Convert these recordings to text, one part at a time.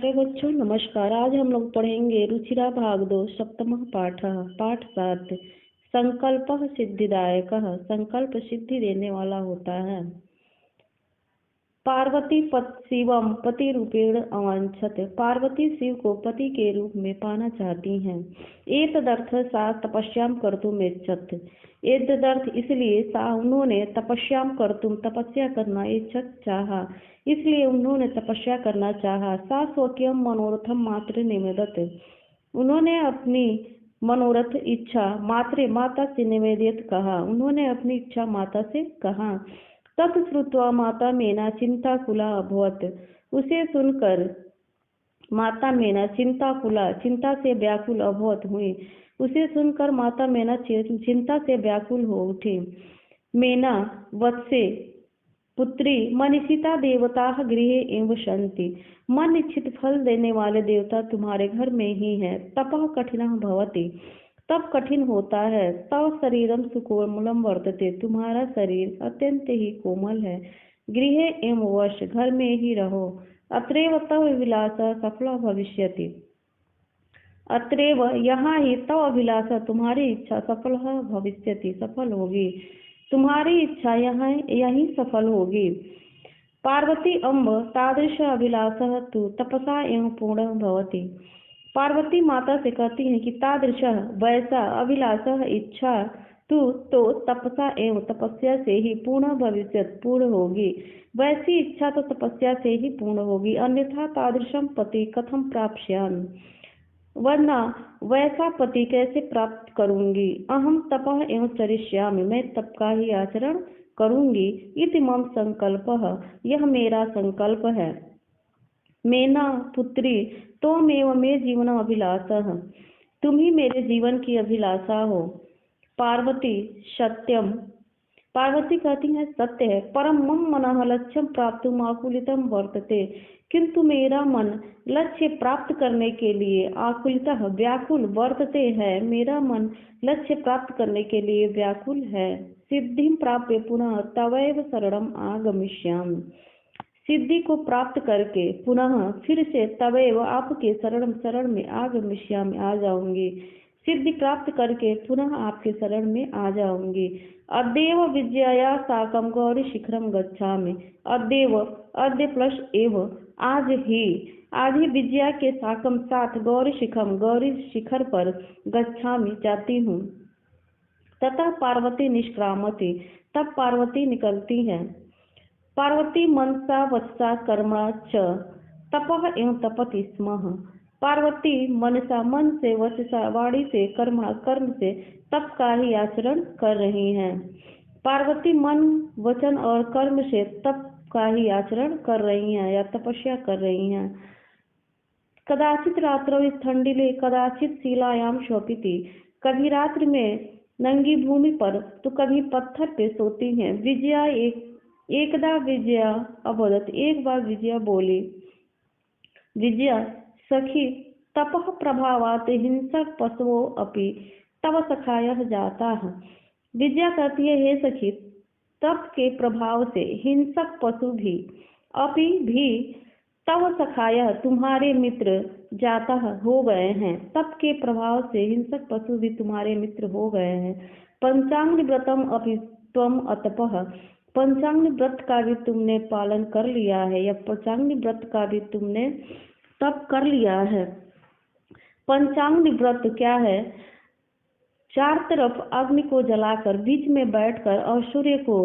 छात्रों बच्चों नमस्कार। आज हम लोग पढ़ेंगे रुचिरा भाग 2 सप्तमः पाठ 7 संकल्पः सिद्धिदायकः। संकल्प सिद्धि देने वाला होता है। पार्वती शिवम पति रूपेण अवांछत। पार्वती शिव को पति के रूप में पाना चाहती हैं। एतदर्थ सा तपस्याम कर्तुमेच्छत। एतदर्थ इसलिए सा उन्होंने तपस्याम कर्तुम तपस्या करना इच्छत चाहा, इसलिए उन्होंने तपस्या करना चाहा। सा स्वकीयम मनोरथम मात्र निवेदत। उन्होंने अपनी मनोरथ इच्छा माता से निवेदित कहा। उन्होंने अपनी इच्छा माता से कहा। तत्श्रुत्वा माता मेना चिंताकुला अभवत। उसे सुनकर माता मेना चिंता से व्याकुल अभवत हुई। उसे सुनकर माता मेना चिंता से व्याकुल हो उठी। मेना वत्से पुत्री मनीषिता देवता गृहे एवं सन्ति। मन इच्छित फल देने वाले देवता तुम्हारे घर में ही हैं। तपः कठिनः भवति। तब कठिन होता है। तव शरीरम सुकोमलम वर्तते। तुम्हारा शरीर अत्यंत ही कोमल है। गृहे एवं वश घर में ही रहो। अत्रैव तव अभिलाषा सफला भविष्यति। अत्रैव यहाँ ही तव अभिलाषा तुम्हारी इच्छा सफल भविष्यति सफल होगी। तुम्हारी इच्छा यहाँ यही सफल होगी। पार्वती अम्ब तादृश अभिलाषा तु तपसा एवं पूर्ण भवति। पार्वती माता से कहती हैं कि तादृश वैसा अभिलाषा इच्छा तो तपसा एवं तपस्या से ही पूर्ण भविष्य पूर्ण होगी। वैसी इच्छा तो तपस्या से ही पूर्ण होगी, अन्यथा तादृशम पति कथम प्राप्स्यामि। वरना वैसा पति कैसे प्राप्त करूंगी। अहम तपः एवं चरिष्यामि। मैं तप का ही आचरण करूंगी। इति मम संकल्पः। यह मेरा संकल्प है। मेना पुत्री त्वमेव मे जीवन अभिलाषः। तुम ही मेरे जीवन की अभिलाषा हो। पार्वती सत्यम। पार्वती कहती है सत्य है। परम मम मनः लक्ष्यम प्राप्तुम आकुलितम वर्तते। किंतु मेरा मन लक्ष्य प्राप्त करने के लिए आकुलितः व्याकुल वर्तते है। मेरा मन लक्ष्य प्राप्त करने के लिए व्याकुल है। सिद्धिं प्राप्य पुनः तवैव शरणम आगमिष्यामि। सिद्धि को प्राप्त करके पुनः फिर से तवैव आपके शरण में आगमिष्यामि आ जाऊंगी। सिद्धि प्राप्त करके पुनः आपके शरण में आ जाऊंगी। अद्यैव विद्यया साकं गौरी शिखरम गच्छामि। अद्य प्लस एव आज ही विद्या के साकम साथ गौरी शिखर पर गच्छामि जाती हूँ। ततः पार्वती निष्क्रामति। तब पार्वती निकलती है। पार्वती मनसा वचसा कर्मणा च तपः एवं तपति स्म। पार्वती मनसा मन से वचसा वाणी से कर्म से तप का ही आचरण कर रही हैं। पार्वती मन वचन और कर्म से तप का ही आचरण कर रही हैं या तपस्या कर रही हैं। कदाचित रात्रौ स्थंडिले कदाचित शिलायाम शोपिति। कभी रात्रि में नंगी भूमि पर तो कभी पत्थर पे सोती हैं। एकदा विजया अवदत। एक बार विजया बोली। विजया सखी तपः प्रभावात् हिंसक पशवो अपि तव सखायः जाताः। विजया कहती है हे सखी तप के प्रभाव से हिंसक पशु भी तव सखायः तुम्हारे मित्र जाता हो गए हैं। तप के प्रभाव से हिंसक पशु भी तुम्हारे मित्र हो गए हैं। पंचांग व्रतम अपि त्वम अतपः। पंचांग व्रत का भी तुमने पालन कर लिया है या पंचांग व्रत का भी तुमने तप कर लिया है। पंचांग व्रत क्या है? चार तरफ अग्नि को जलाकर बीच में बैठकर और सूर्य को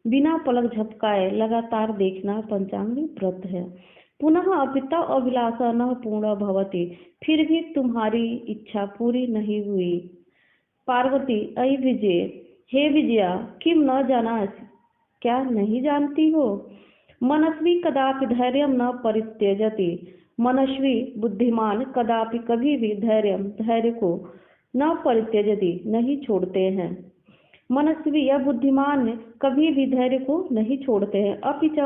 बिना पलक झपकाए लगातार देखना पंचांग व्रत है। पुनः अपिता अभिलाषा न पूर्ण भवति। फिर भी तुम्हारी इच्छा पूरी नहीं हुई। पार्वती अयि विजय। हे विजया किम न जानासि। क्या नहीं जानती हो? मनस्वी कदापि धैर्य न परित्यजति। मनस्वी बुद्धिमान कदापि कभी भी धैर्य को न परित्यजति नहीं छोड़ते हैं। मनस्वी या बुद्धिमान कभी भी धैर्य को नहीं छोड़ते हैं। अपि च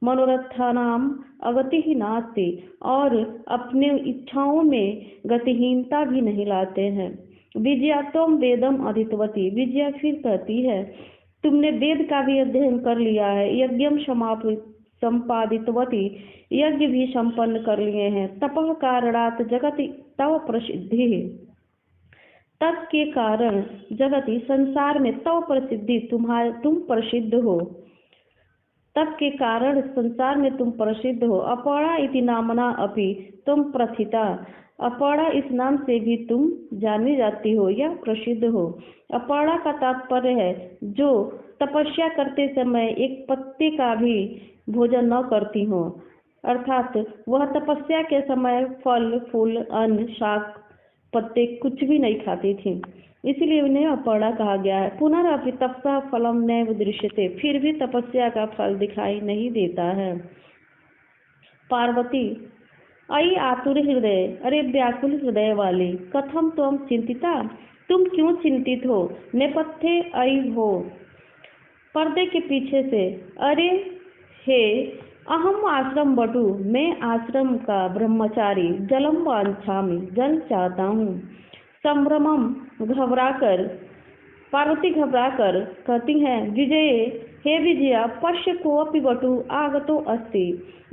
मनोरथानाम अगति ही नास्ति। और अपने इच्छाओं में गतिहीनता भी नहीं लाते हैं। विजया त्वम वेदम अधीतवती। विजया फिर कहती है तुमने वेद का भी अध्ययन कर लिया है। यज्ञम संपादितवती, यज्ञ भी संपन्न कर लिए हैं। तपः कारणात् जगति तव प्रसिद्धि, तप के कारण जगति संसार में तव प्रसिद्धि तुम प्रसिद्ध हो, तप के कारण संसार में तुम प्रसिद्ध हो। अपर्णा इति नामना अपि तुम प्रथिता, अपर्णा इस नाम से भी तुम जानी जाती हो या प्रसिद्ध हो। अपर्णा का तात्पर्य है जो तपस्या करते समय एक पत्ते का भी भोजन न करती हो, अर्थात वह तपस्या के समय फल फूल अन्न शाक पत्ते कुछ भी नहीं खाती थी, इसलिए उन्हें अपर्णा कहा गया है। पुनरपि तपसा फलम नैव दृश्यते, फिर भी तपस्या का फल दिखाई नहीं देता है। पार्वती, अयि आतुर हृदय, अरे व्याकुल हृदय वाली, कथम त्वम चिंतिता, तुम क्यों चिंतित हो। नेपथ्ये अयि हो, पर्दे के पीछे से, अरे हे अहम आश्रम बटु, मैं आश्रम का ब्रह्मचारी, जलम वांछामि, जल चाहता हूँ। संभ्रमम, घबराकर, पार्वती घबराकर कहती हैं, विजये, हे विजया, पश्य कोऽपि बटु आगतो अस्ति,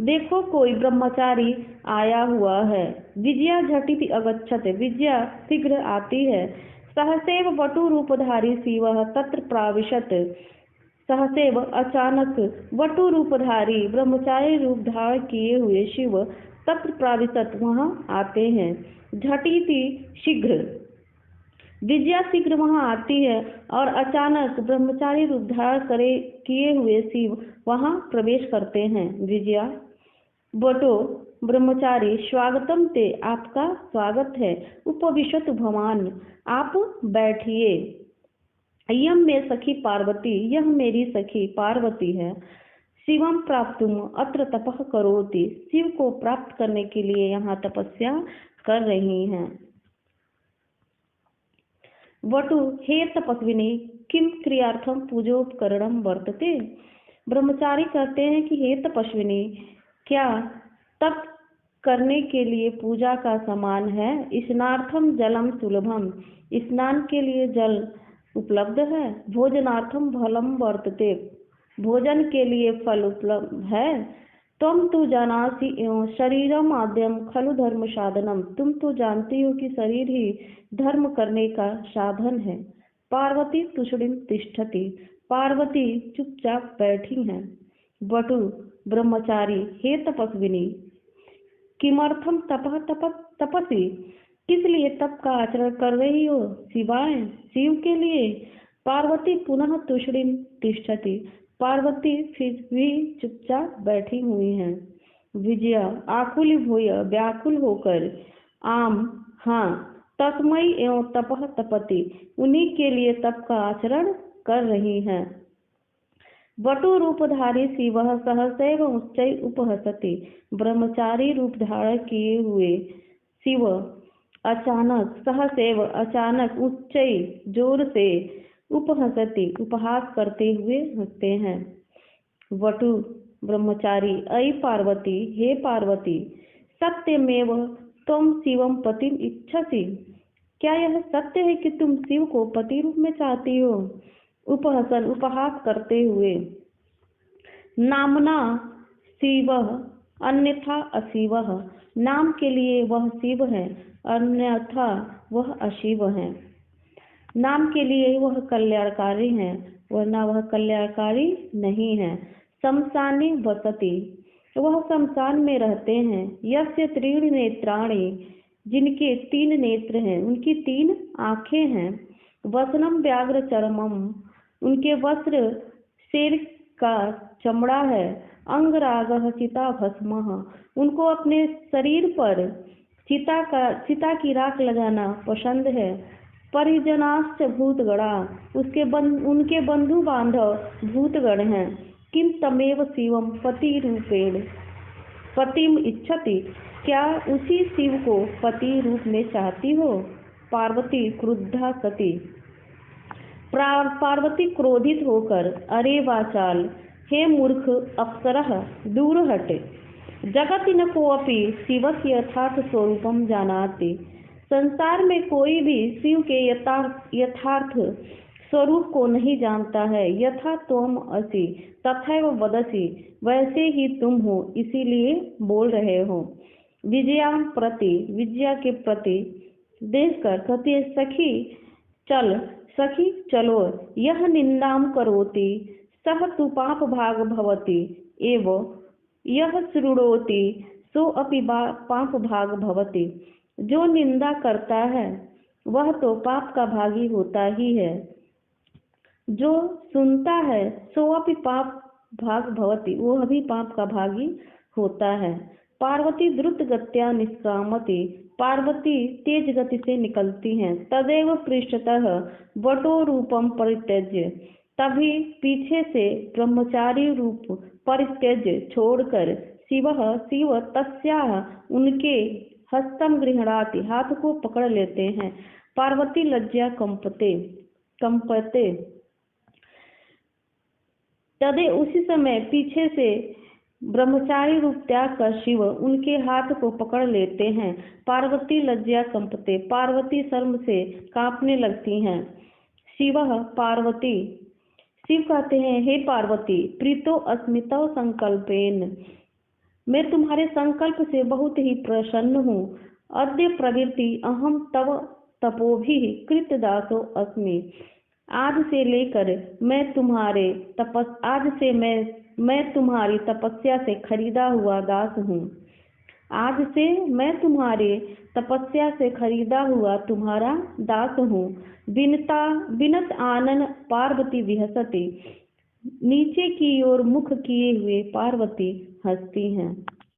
देखो कोई ब्रह्मचारी आया हुआ है। विजया झटिति अगच्छत, विजया शीघ्र आती है। सहसैव बटु रूपधारी शिवः तत्र प्राविशत, सहसैव अचानक वटु रूपधारी ब्रह्मचारी रूप धारण किए हुए शिव तत्र प्राविशत वहां आते हैं। झटिति शीघ्र, विजया शीघ्र वहां आती है और अचानक ब्रह्मचारी रूप धारण किए हुए शिव वहां प्रवेश करते हैं। विजया, बटो ब्रह्मचारी, स्वागतम ते, आपका स्वागत है। उपविशतु भवान, आप बैठिए। यम में सखी पार्वती, यह मेरी सखी पार्वती है। शिवम प्राप्तुम अत्र तपः करोति, शिव को प्राप्त करने के लिए यहाँ तपस्या कर रही हैं। वटु, हे तपस्विनी, किम क्रियार्थम पूजोपकरणम वर्तते। ब्रह्मचारी कहते हैं कि हे तपस्विनी, क्या तप करने के लिए पूजा का सामान है। स्नार्थम जलम सुलभम, स्नान के लिए जल उपलब्ध है। भोजनार्थम फलम वर्तते, भोजन के लिए फल उपलब्ध है। तुम तो जानासि शरीरम आद्यम खलु धर्म साधनम, तुम तो जानती हो कि शरीर ही धर्म करने का साधन है। पार्वती तुषड़िम तिष्ठति, पार्वती चुपचाप बैठी हैं। बटु ब्रह्मचारी, हे तपस्विनी, किमर्थम तपः तपसी, किस लिए तप का आचरण कर रही हो। शिवाय, शिव के लिए। पार्वती पुनः तुषड़िम तिष्ठति, पार्वती फिर भी चुपचाप बैठी हुई हैं। विजया आकुल भूय, व्याकुल होकर, आम, हाँ, तस्मै एवं तपः तपति, उन्हीं के लिए तप का आचरण कर रही हैं। वटु रूपधारी शिवः सहसैव उच्चै उपहसति, ब्रह्मचारी रूप धारण किए हुए शिव अचानक, सहसैव अचानक, उच्चै जोर से, उपहसति उपहास करते हुए हंसते हैं। वटु ब्रह्मचारी, अयि पार्वती, हे पार्वती, सत्यमेव तुम शिवम पतिम इच्छसि, क्या यह सत्य है कि तुम शिव को पति रूप में चाहती हो। उपहसन उपहास करते हुए। नामना शिवः अन्यथा अशिवः, नाम के लिए वह शिव है, अन्यथा वह अशिव है। नाम के लिए वह कल्याणकारी है, वरना वह कल्याणकारी नहीं है। शमशाने वसति, वह शमशान में रहते हैं। यस्य त्रीणि नेत्राणि, जिनके 3 नेत्र हैं, उनकी 3 आँखें हैं। वसनम व्याघ्र चरमम, उनके वस्त्र शेर का चमड़ा है। अंगरागः चिता भस्मः, उनको अपने शरीर पर चिता की राख लगाना पसंद है। परिजनाश्च भूतगणा, उनके बंधु बांधव भूतगण हैं। किम तमेव शिवम पति रूपेण पतिम इच्छति, क्या उसी शिव को पति रूप में चाहती हो। पार्वती क्रुद्धा सती, पार्वती क्रोधित होकर, अरे वाचाल, हे मूर्ख अप्सरः, दूर हट। जगति न कोऽपि शिवस्य यथार्थ स्वरूपम जानाति, संसार में कोई भी शिव के यथार्थ स्वरूप को नहीं जानता है। यथा त्वम असि तथैव वदसि, वैसे ही तुम हो इसीलिए बोल रहे हो। विजयाम प्रति, विजया के प्रति देखकर कहती है सखी चल, सखी चलो। यह निंदाम करोति सह तु पाप भाग भवति एव यह शृणोति सो अपि पाप भाग भवति। जो निंदा करता है वह तो पाप का भागी होता ही है, जो सुनता है सो अपि पाप भाग भवति, वह भी पाप का भागी होता है। पार्वती द्रुत गत्या निष्क्रामति, पार्वती तेज गति से निकलती हैं। तदेव पृष्ठतः वटो रूपम परित्यज्य, तभी पीछे से ब्रह्मचारी रूप परित्यज्य छोड़कर शिव तस्याः उनके हस्तम गृह्णाति, हाथ को पकड़ लेते हैं। पार्वती लज्जा कंपते तदे, उसी समय पीछे से ब्रह्मचारी रूप त्याग कर शिव उनके हाथ को पकड़ लेते हैं। पार्वती लज्जा कंपते, पार्वती शर्म से कांपने लगती हैं। पार्वती, शिव कहते हैं हे पार्वती, प्रीतो अस्मि तव संकल्पेन, मैं तुम्हारे संकल्प से बहुत ही प्रसन्न हूँ। अद्य प्रवृत्ति अहम तव तपोभि कृतदासो अस्मि, आज से लेकर मैं तुम्हारी तपस्या से खरीदा हुआ दास हूँ। आज से मैं तुम्हारे तपस्या से खरीदा हुआ तुम्हारा दास हूँ। विनत आनन पार्वती विहसति, नीचे की ओर मुख किए हुए पार्वती हंसती हैं।